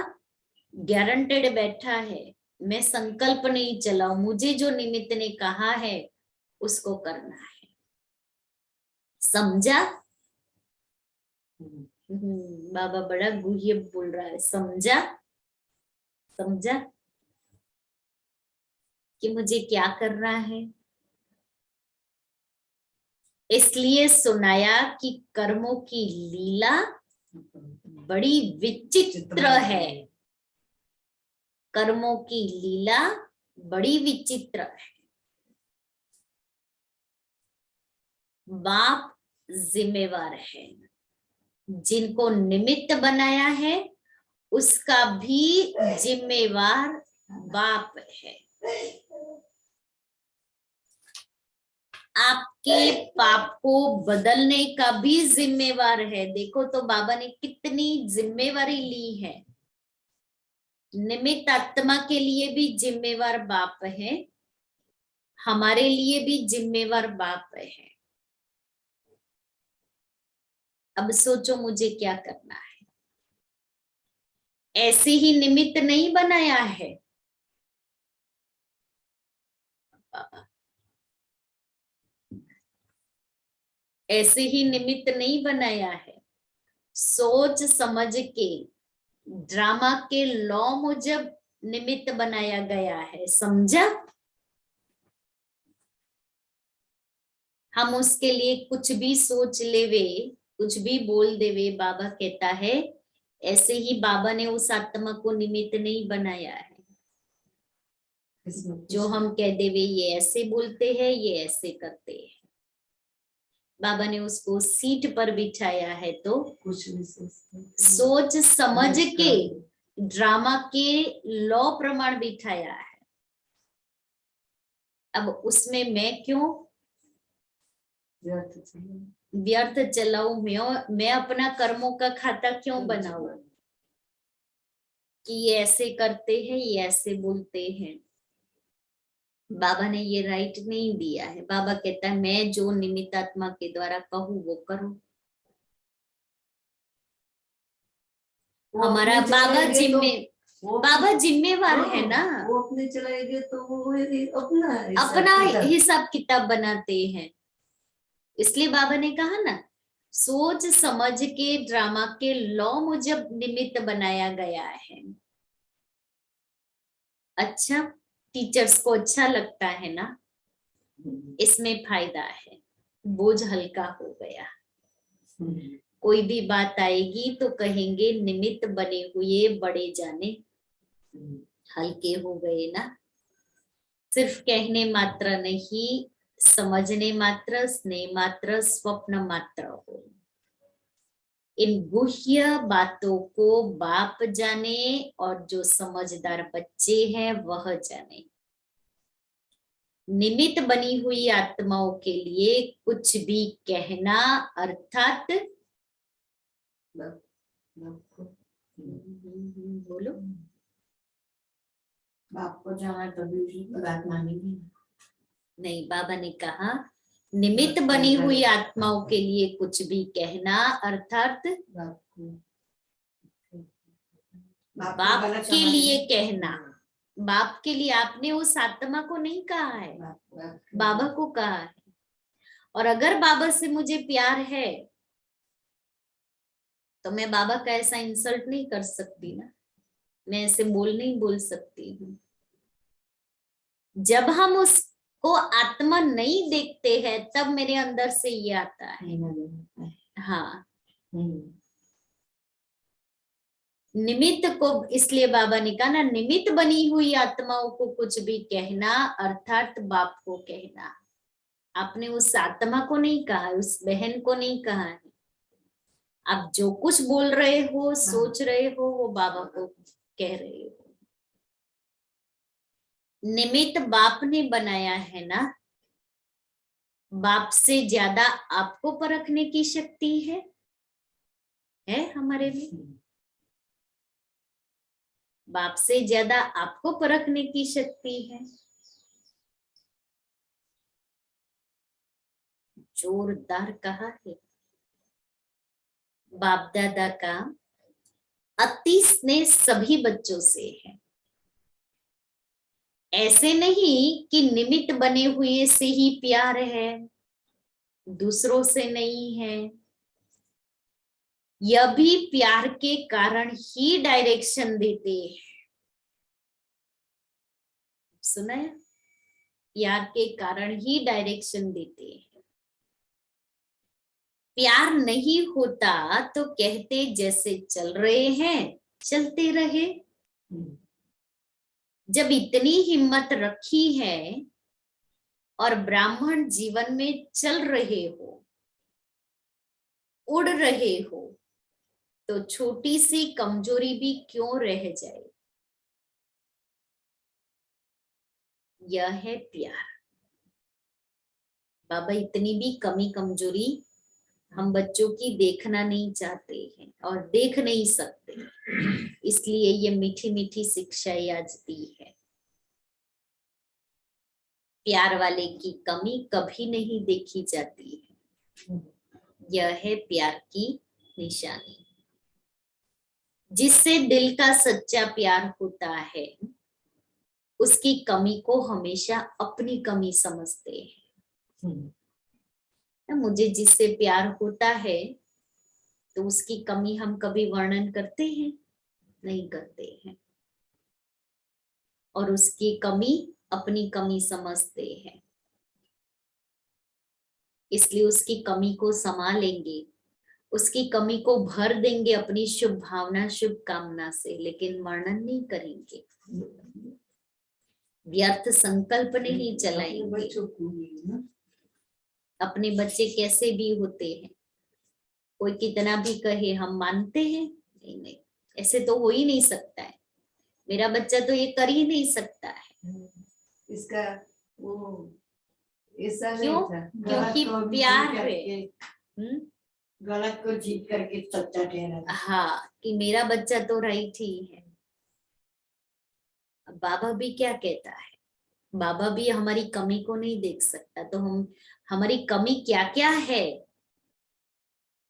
गारंटेड बैठा है। मैं संकल्प नहीं चलाऊं, मुझे जो निमित्त ने कहा है उसको करना है। समझा? बाबा बड़ा गुह्य बोल रहा है। समझा? समझा कि मुझे क्या करना है? इसलिए सुनाया कि कर्मों की लीला बड़ी विचित्र है। कर्मों की लीला बड़ी विचित्र है। बाप जिम्मेवार है, जिनको निमित्त बनाया है उसका भी जिम्मेवार बाप है। आपके पाप को बदलने का भी जिम्मेवार है। देखो तो बाबा ने कितनी जिम्मेवारी ली है। निमित्त आत्मा के लिए भी जिम्मेवार बाप है, हमारे लिए भी जिम्मेवार बाप है। अब सोचो मुझे क्या करना है। ऐसे ही निमित्त नहीं बनाया है बाबा। ऐसे ही निमित्त नहीं बनाया है, सोच समझ के ड्रामा के लॉ मुजब निमित्त बनाया गया है, समझा। हम उसके लिए कुछ भी सोच लेवे, कुछ भी बोल देवे, बाबा कहता है ऐसे ही बाबा ने उस आत्मा को निमित्त नहीं बनाया है। जो हम कह देवे ये ऐसे बोलते हैं, ये ऐसे करते हैं, बाबा ने उसको सीट पर बिठाया है तो कुछ भी सोच समझ के ड्रामा के लॉ प्रमाण बिठाया है। अब उसमें मैं क्यों व्यर्थ चलाऊं, मैं अपना कर्मों का खाता क्यों बनाऊं कि ये ऐसे करते हैं, ये ऐसे बोलते हैं। बाबा ने ये राइट नहीं दिया है। बाबा कहता है मैं जो निमित्त आत्मा के द्वारा कहूँ वो करो। हमारा बाबा जिम्मेवार है ना, वो अपने चलाएंगे तो वो अपना हिसाब किताब बनाते हैं। इसलिए बाबा ने कहा ना, सोच समझ के ड्रामा के लॉ मुजब निमित्त बनाया गया है। अच्छा, टीचर्स को अच्छा लगता है ना, इसमें फायदा है, बोझ हल्का हो गया। कोई भी बात आएगी तो कहेंगे निमित्त बने हुए बड़े जाने हल्के हो गए ना। सिर्फ कहने मात्र नहीं, समझने मात्र, स्नेह मात्र, स्वप्न मात्र हो। इन गुह्य बातों को बाप जाने और जो समझदार बच्चे हैं वह जाने। निमित्त बनी हुई आत्माओं के लिए कुछ भी कहना अर्थात बोलो, बाप को जाना कभी भी बात मानेंगे नहीं। बाबा ने कहा निमित्त बनी हुई आत्माओं के लिए कुछ भी कहना अर्थात बाप के लिए कहना। बाप के लिए आपने उस आत्मा को नहीं कहा है, बाबा को कहा है। और अगर बाबा से मुझे प्यार है तो मैं बाबा का ऐसा इंसल्ट नहीं कर सकती ना, मैं ऐसे नहीं बोल सकती हूँ। जब हम उसको आत्मा नहीं देखते हैं तब मेरे अंदर से ये आता है। हाँ, निमित्त को, इसलिए बाबा ने कहा ना, निमित्त बनी हुई आत्माओं को कुछ भी कहना अर्थात बाप को कहना। आपने उस आत्मा को नहीं कहा, उस बहन को नहीं कहा है। आप जो कुछ बोल रहे हो, सोच रहे हो, वो बाबा को कह रहे हो। निमित्त बाप ने बनाया है ना, बाप से ज्यादा आपको परखने की शक्ति है हमारे में। बाप से ज्यादा आपको परखने की शक्ति है। जोरदार कहा है। बाप दादा का अति स्नेह सभी बच्चों से है। ऐसे नहीं कि निमित्त बने हुए से ही प्यार है, दूसरों से नहीं है। यह भी प्यार के कारण ही डायरेक्शन देते हैं। सुना है, प्यार के कारण ही डायरेक्शन देते हैं। प्यार नहीं होता तो कहते जैसे चल रहे हैं चलते रहे। जब इतनी हिम्मत रखी है और ब्राह्मण जीवन में चल रहे हो, उड़ रहे हो, तो छोटी सी कमजोरी भी क्यों रह जाए। यह है प्यार। बाबा इतनी भी कमी कमजोरी हम बच्चों की देखना नहीं चाहते हैं और देख नहीं सकते, इसलिए ये मीठी मीठी शिक्षा आज दी है। प्यार वाले की कमी कभी नहीं देखी जाती है। यह है प्यार की निशानी। जिससे दिल का सच्चा प्यार होता है उसकी कमी को हमेशा अपनी कमी समझते हैं। मुझे जिससे प्यार होता है तो उसकी कमी हम कभी वर्णन करते हैं? नहीं करते हैं, और उसकी कमी अपनी कमी समझते हैं, इसलिए उसकी कमी को संभालेंगे, उसकी कमी को भर देंगे अपनी शुभ भावना शुभ कामना से, लेकिन वर्णन नहीं करेंगे, व्यर्थ संकल्प नहीं चलाएंगे। अपने बच्चे कैसे भी होते हैं, कोई कितना भी कहे हम मानते हैं, नहीं नहीं, ऐसे तो हो ही नहीं सकता है, मेरा बच्चा तो ये कर ही नहीं सकता है। इसका वो ऐसा नहीं क्यों? था, क्योंकि गलत को प्यार जीत है। करके, गलत को जीत करके सच्चा ठहरा। हाँ, कि मेरा बच्चा तो राइट ही है। अब बाबा भी क्या कहता है, बाबा भी हमारी कमी को नहीं देख सकता, तो हम हमारी कमी क्या क्या है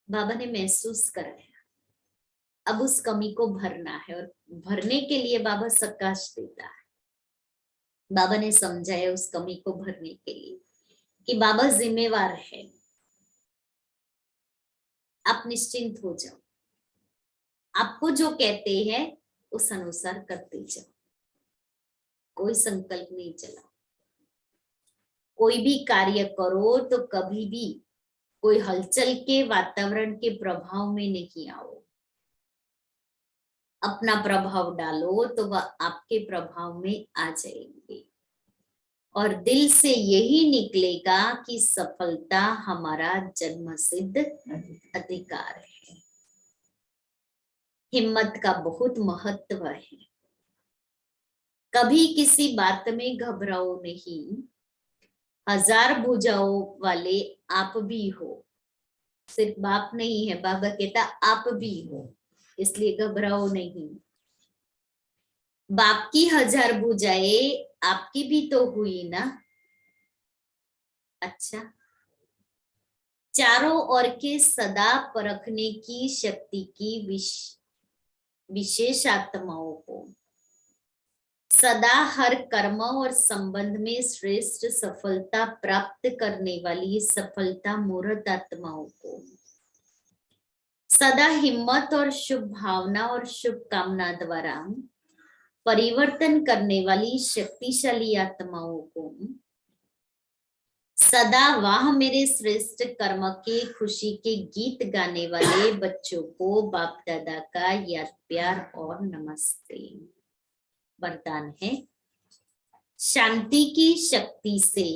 बाबा ने महसूस कराया, अब उस कमी को भरना है, और भरने के लिए बाबा सकाश देता है। बाबा ने समझाया उस कमी को भरने के लिए कि बाबा जिम्मेवार है, आप निश्चिंत हो जाओ, आपको जो कहते हैं उस अनुसार करते जाओ, कोई संकल्प नहीं चलाओ, कोई भी कार्य करो तो कभी भी कोई हलचल के वातावरण के प्रभाव में नहीं आओ, अपना प्रभाव डालो तो वह आपके प्रभाव में आ जाएंगे, और दिल से यही निकलेगा कि सफलता हमारा जन्मसिद्ध अधिकार है। हिम्मत का बहुत महत्व है, कभी किसी बात में घबराओ नहीं, हजार भुजाओं वाले आप भी हो, सिर्फ बाप नहीं है, बाबा कहता आप भी हो, इसलिए घबराओ नहीं। बाप की हजार भुजाएं आपकी भी तो हुई ना। अच्छा, चारों ओर के सदा परखने की शक्ति की विशेष आत्माओं को, सदा हर कर्म और संबंध में श्रेष्ठ सफलता प्राप्त करने वाली सफलता मूर्त आत्माओं को, सदा हिम्मत और शुभ भावना और शुभकामना द्वारा परिवर्तन करने वाली शक्तिशाली आत्माओं को, सदा वाह मेरे श्रेष्ठ कर्म के खुशी के गीत गाने वाले बच्चों को बाप दादा का याद प्यार और नमस्ते। वरदान है, शांति की शक्ति से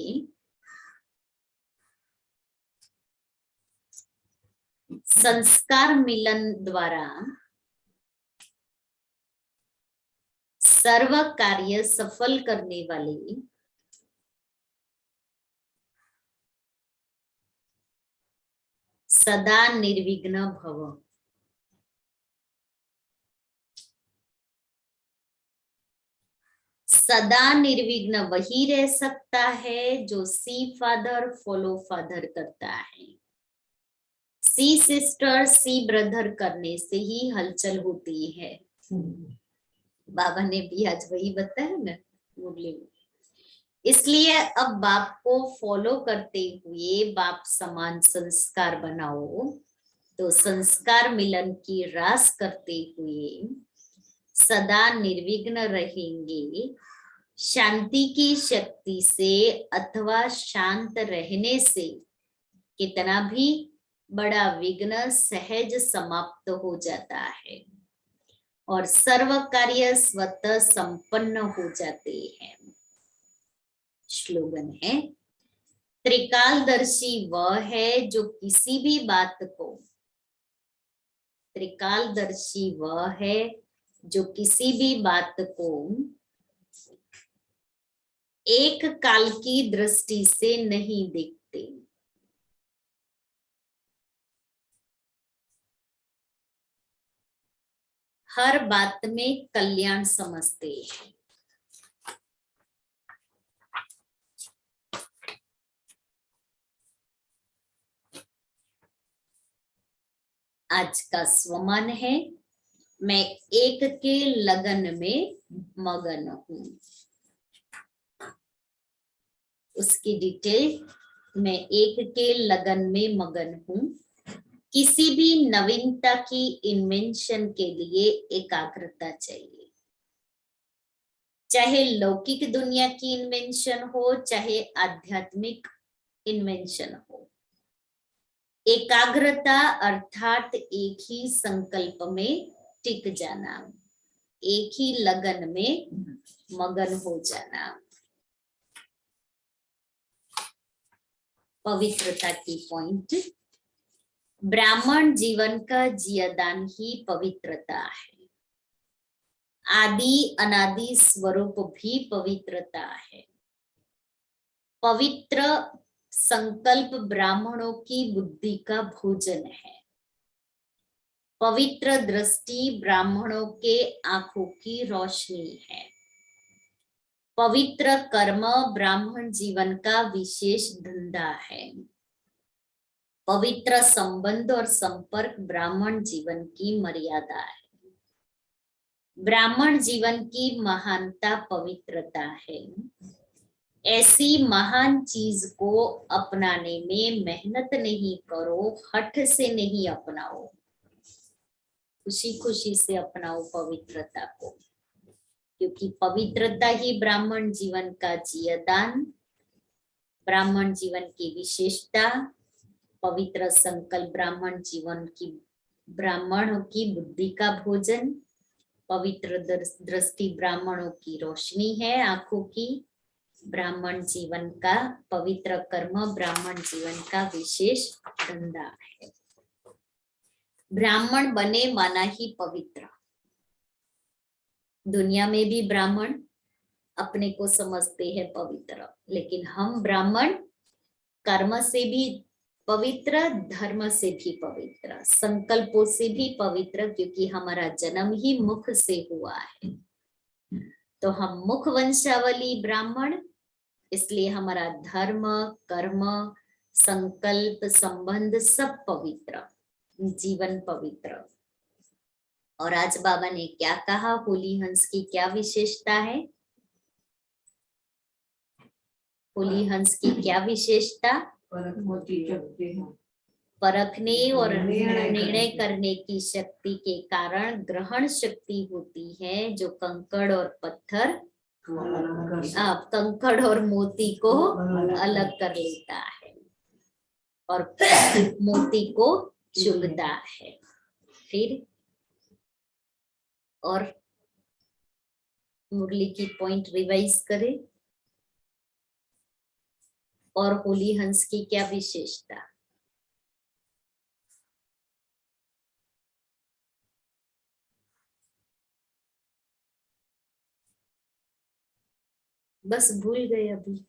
संस्कार मिलन द्वारा सर्व कार्य सफल करने वाले सदा निर्विघ्न भव। सदा निर्विघ्न वही रह सकता है जो सी फादर फॉलो फादर करता है। सी सिस्टर सी ब्रदर करने से ही हलचल होती है। बाबा ने भी आज वही बताया ना मुरली में। इसलिए अब बाप को फॉलो करते हुए बाप समान संस्कार बनाओ, तो संस्कार मिलन की रास करते हुए सदा निर्विघ्न रहेंगे। शांति की शक्ति से अथवा शांत रहने से कितना भी बड़ा विघ्न सहज समाप्त हो जाता है और सर्व कार्य स्वतः संपन्न हो जाते हैं। स्लोगन है, त्रिकालदर्शी वह है जो किसी भी बात को, त्रिकालदर्शी वह है जो किसी भी बात को एक काल की दृष्टि से नहीं देखते। हर बात में कल्याण समझते हैं। आज का स्वमान है, मैं एक के लगन में मगन हूं। उसकी डिटेल मैं एक के लगन में मगन हूँ। किसी भी नवीनता की इन्वेंशन के लिए एकाग्रता चाहिए, चाहे लौकिक दुनिया की इन्वेंशन हो चाहे आध्यात्मिक इन्वेंशन हो। एकाग्रता अर्थात एक ही संकल्प में टिक जाना, एक ही लगन में मगन हो जाना। पवित्रता की पॉइंट, ब्राह्मण जीवन का जियादान ही पवित्रता है। आदि अनादि स्वरूप भी पवित्रता है। पवित्र संकल्प ब्राह्मणों की बुद्धि का भोजन है। पवित्र दृष्टि ब्राह्मणों के आंखों की रोशनी है। पवित्र कर्म ब्राह्मण जीवन का विशेष धंधा है। पवित्र संबंध और संपर्क ब्राह्मण जीवन की मर्यादा है। ब्राह्मण जीवन की महानता पवित्रता है। ऐसी महान चीज को अपनाने में मेहनत नहीं करो, हठ से नहीं अपनाओ, खुशी खुशी से अपनाओ पवित्रता को, क्योंकि पवित्रता ही ब्राह्मण जीवन का जियादान, ब्राह्मण जीवन की विशेषता। पवित्र संकल्प ब्राह्मण जीवन की, ब्राह्मणों की बुद्धि का भोजन। पवित्र दृष्टि ब्राह्मणों की रोशनी है आंखों की। ब्राह्मण जीवन का पवित्र कर्म ब्राह्मण जीवन का विशेष धंधा है। ब्राह्मण बने माना ही पवित्र। दुनिया में भी ब्राह्मण अपने को समझते हैं पवित्र, लेकिन हम ब्राह्मण कर्म से भी पवित्र, धर्म से भी पवित्र, संकल्पों से भी पवित्र, क्योंकि हमारा जन्म ही मुख से हुआ है। तो हम मुख वंशावली ब्राह्मण, इसलिए हमारा धर्म, कर्म, संकल्प, संबंध सब पवित्र, जीवन पवित्र। और आज बाबा ने क्या कहा, होली हंस की क्या विशेषता है? होली हंस की क्या विशेषता? परखने और निर्णय करने की शक्ति के कारण ग्रहण शक्ति होती है, जो कंकड़ और पत्थर, कंकड़ और मोती को अलग कर लेता है और मोती को चुभता है। फिर और मुरली की पॉइंट रिवाइज करें। और होली हंस की क्या विशेषता? बस भूल गए अभी।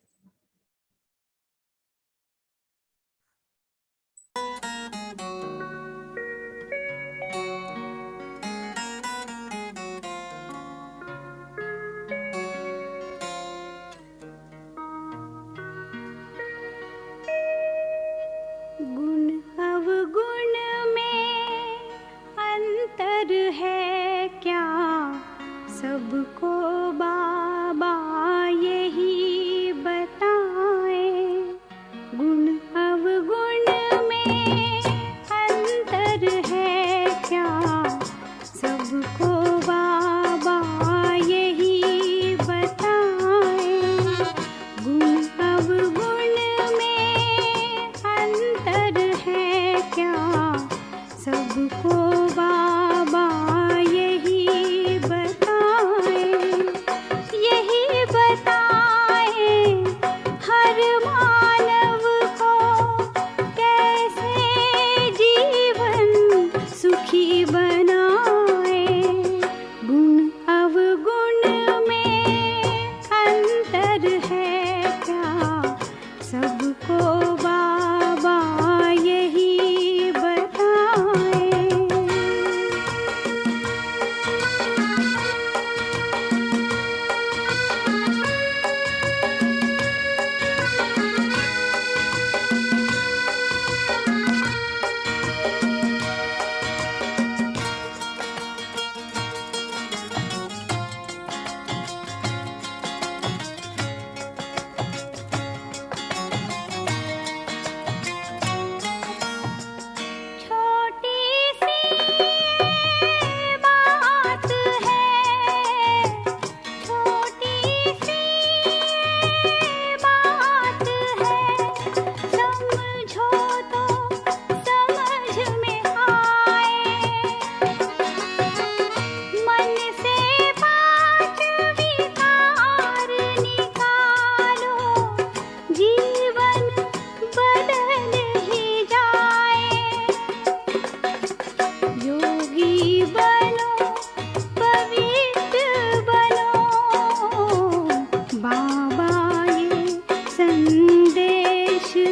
गुण अवगुण में अंतर है क्या, सबको बाबा यही बता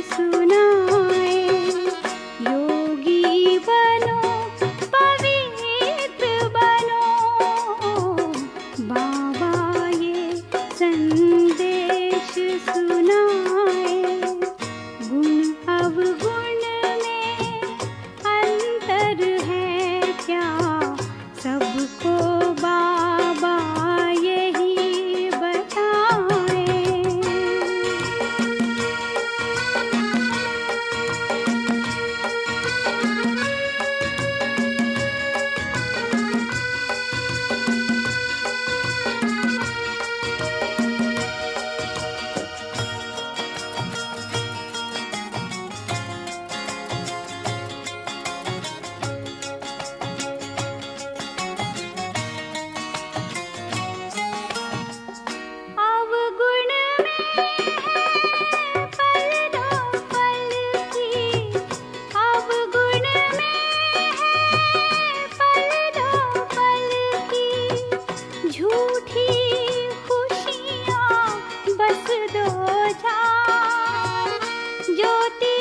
सुनाए। योगी बनो, पवित्र बनो, बाबा ये संदेश सुनाए। गुण अवगुण में अंतर है क्या, सबको बाबा यही बताए। अवगुण में है पल दो पल की, अवगुण में है पल दो पल की, झूठी खुशियाँ बस दो झाड़। ज्योति